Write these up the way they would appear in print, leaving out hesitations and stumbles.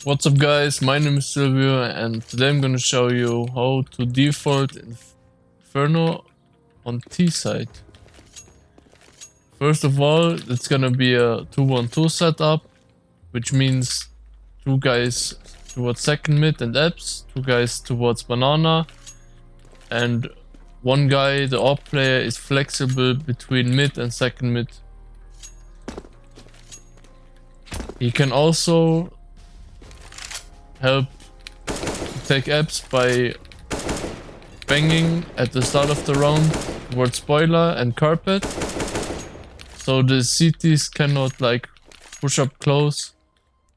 What's up guys, my name is Silvio and today I'm gonna show you how to default Inferno on T side. First of all, it's gonna be a 2-1-2 setup, which means 2 guys towards second mid and Eps, 2 guys towards banana, and 1 guy, the AWP player, is flexible between mid and second mid. He can also help take Eps by banging at the start of the round towards spoiler and carpet, so the CTs cannot like push up close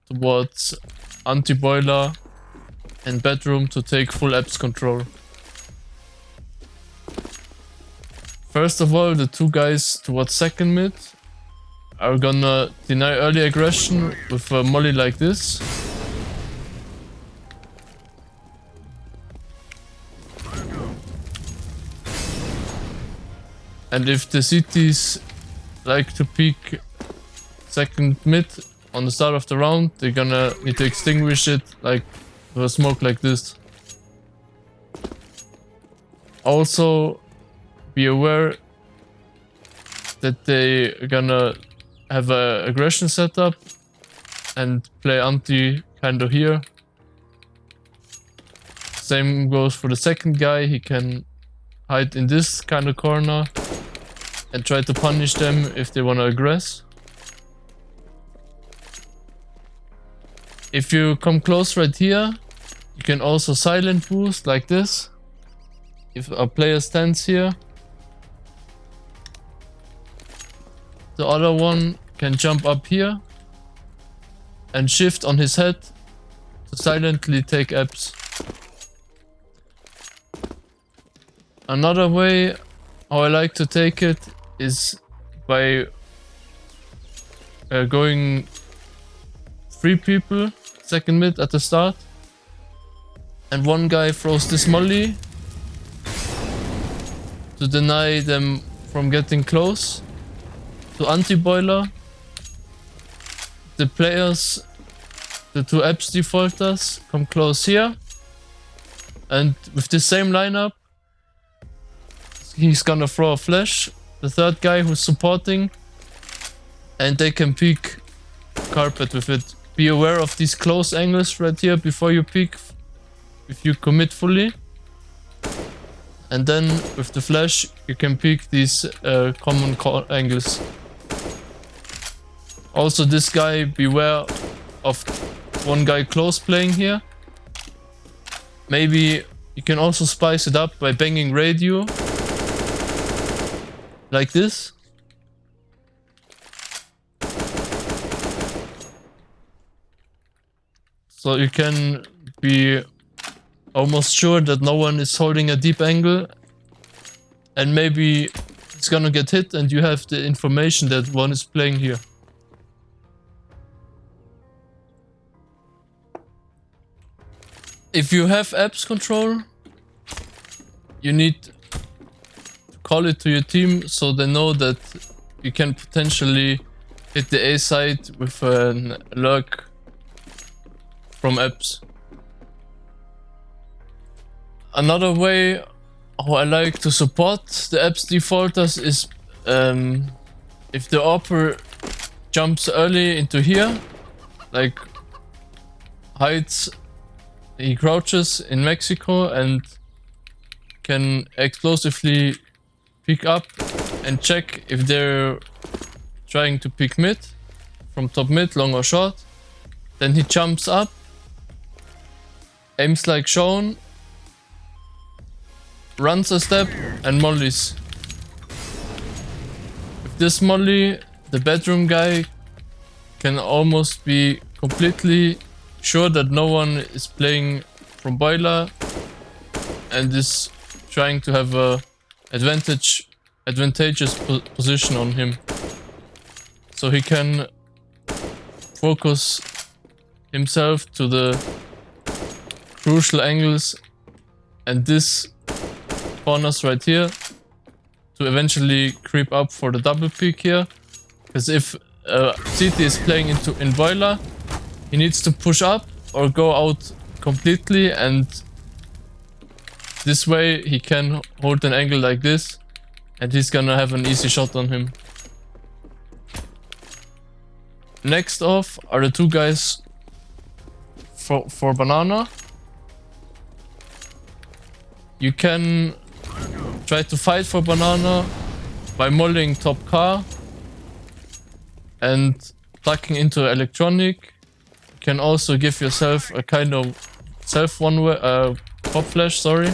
towards anti-boiler and bedroom to take full Eps control. First of all, the 2 guys towards second mid are gonna deny early aggression with a molly like this. And if the CTs like to peek second mid on the start of the round, they're gonna need to extinguish it like with a smoke like this. Also, be aware that they are gonna have a aggression setup and play anti kind of here. Same goes for the second guy. He can hide in this kind of corner and try to punish them if they want to aggress. If you come close right here, you can also silent boost like this. If a player stands here, the other one can jump up here and shift on his head to silently take Eps. Another way how I like to take it is by going 3 people second mid at the start, and 1 guy throws this molly to deny them from getting close to anti-boiler. The players, the 2 Eps defaulters, come close here, and with the same lineup he's gonna throw a flash, the 3rd guy who's supporting, and they can peek carpet with it. Be aware of these close angles right here before you peek if you commit fully. And then with the flash you can peek these common angles. Also, this guy, beware of 1 guy close playing here. Maybe you can also spice it up by banging radio like this. So you can be almost sure that no one is holding a deep angle, and maybe it's gonna get hit and you have the information that one is playing here. If you have Eps control, you need to call it to your team so they know that you can potentially hit the A side with an lurk from Eps. Another way how I like to support the Eps defaulters is if the AWPer jumps early into here, like hides, he crouches in Mexico and can explosively pick up and check if they're trying to pick mid, from top mid, long or short. Then he jumps up, aims like shown, runs a step and mollies. With this molly, the bedroom guy can almost be completely sure that no one is playing from boiler and is trying to have a advantageous position on him, so he can focus himself to the crucial angles and this corners right here to eventually creep up for the double peek here. Because if CT is playing in boiler, he needs to push up or go out completely, and this way he can hold an angle like this and he's gonna have an easy shot on him. Next off are the two guys for banana. You can try to fight for banana by mollying top car and tucking into electronic. You can also give yourself a kind of self pop flash, sorry,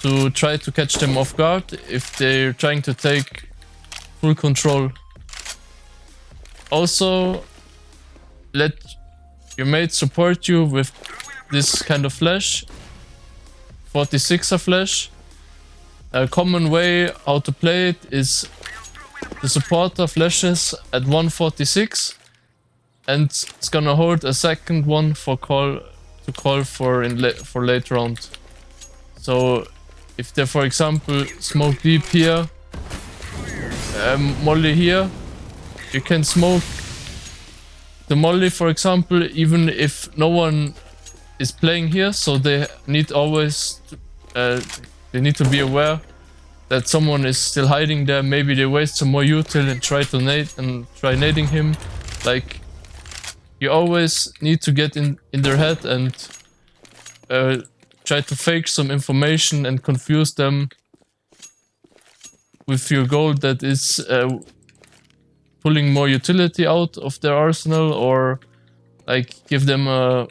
to try to catch them off guard if they're trying to take full control. Also, let your mate support you with this kind of flash, 46er flash. A common way how to play it is the supporter flashes at 146 and it's gonna hold a second one for call for late round. So if they, for example, smoke deep here, molly here, you can smoke the molly, for example, even if no one is playing here. So they need always they need to be aware that someone is still hiding there. Maybe they waste some more util and try nading him. Like, you always need to get in their head and try to fake some information and confuse them with your goal that is pulling more utility out of their arsenal, or like give them a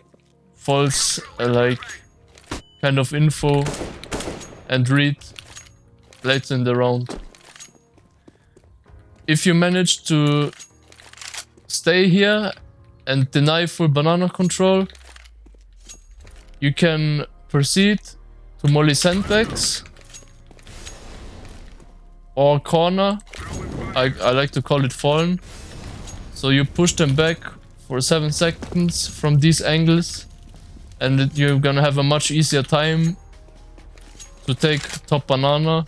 false like kind of info and read later in the round. If you manage to stay here and deny full banana control, you can proceed to molly sandbags or corner. I like to call it fallen. So you push them back for 7 seconds from these angles and you're gonna have a much easier time to take top banana.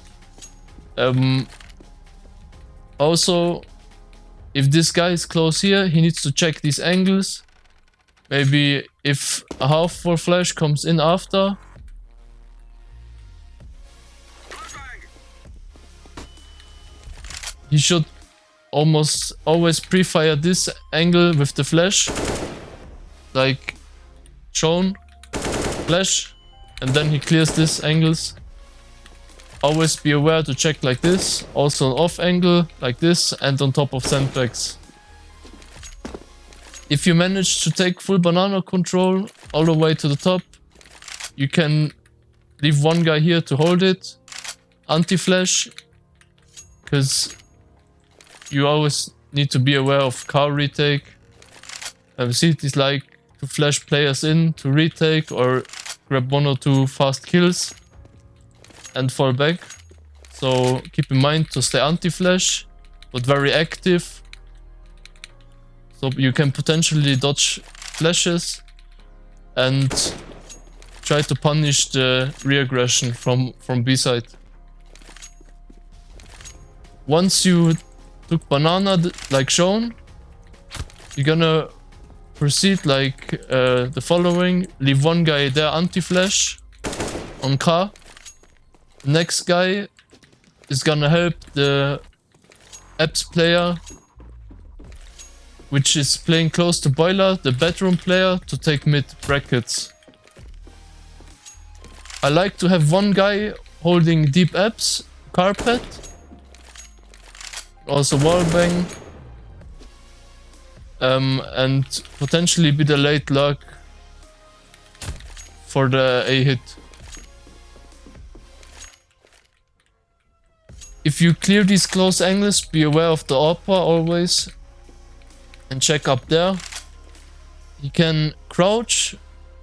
Also, if this guy is close here, he needs to check these angles. Maybe if a half full flash comes in after, he should almost always pre-fire this angle with the flash, like shown, flash, and then he clears these angles. Always be aware to check like this, also an off angle like this, and on top of sandbags. If you manage to take full banana control all the way to the top, you can leave one guy here to hold it, anti-flash, because you always need to be aware of car retake. CTs like to flash players in to retake or grab 1 or 2 fast kills and fall back. So keep in mind to stay anti-flash, but very active. So you can potentially dodge flashes and try to punish the re-aggression from B side. Once you took banana like shown, you're gonna proceed like the following. Leave one guy there anti-flash on car. The next guy is gonna help the Apps player, which is playing close to boiler, the bedroom player, to take mid brackets. I like to have one guy holding deep Apps, carpet, also wallbang, and potentially be the late luck for the A hit. If you clear these close angles, be aware of the AWPA always and check up there. You can crouch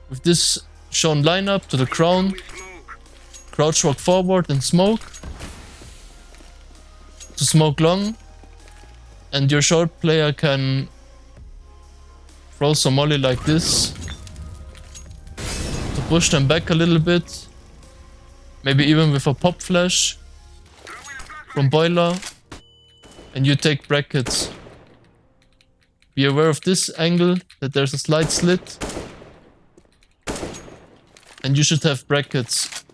with this shown lineup to the crown, crouch walk forward and smoke to smoke long, and your short player can throw some molly like this to push them back a little bit, maybe even with a pop flash from boiler, and you take brackets. Be aware of this angle that there's a slight slit. And you should have brackets.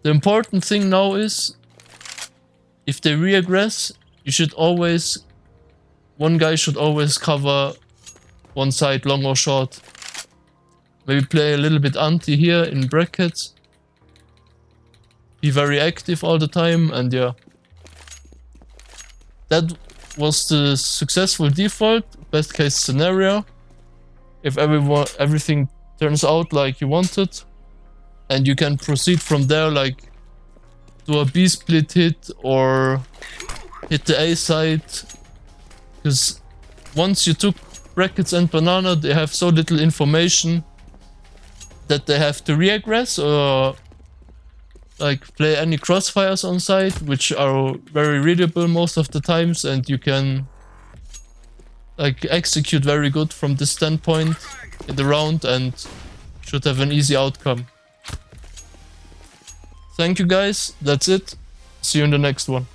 The important thing now is, if they reaggress, you should always, one guy should always cover one side, long or short. Maybe play a little bit anti here in brackets. Be very active all the time, and yeah. That was the successful default, best case scenario. If everything turns out like you wanted, and you can proceed from there, like do a B split hit or hit the A side, because once you took brackets and banana, they have so little information that they have to reaggress or like play any crossfires on site, which are very readable most of the times, and you can like execute very good from this standpoint in the round and should have an easy outcome. Thank you guys, that's it. See you in the next one.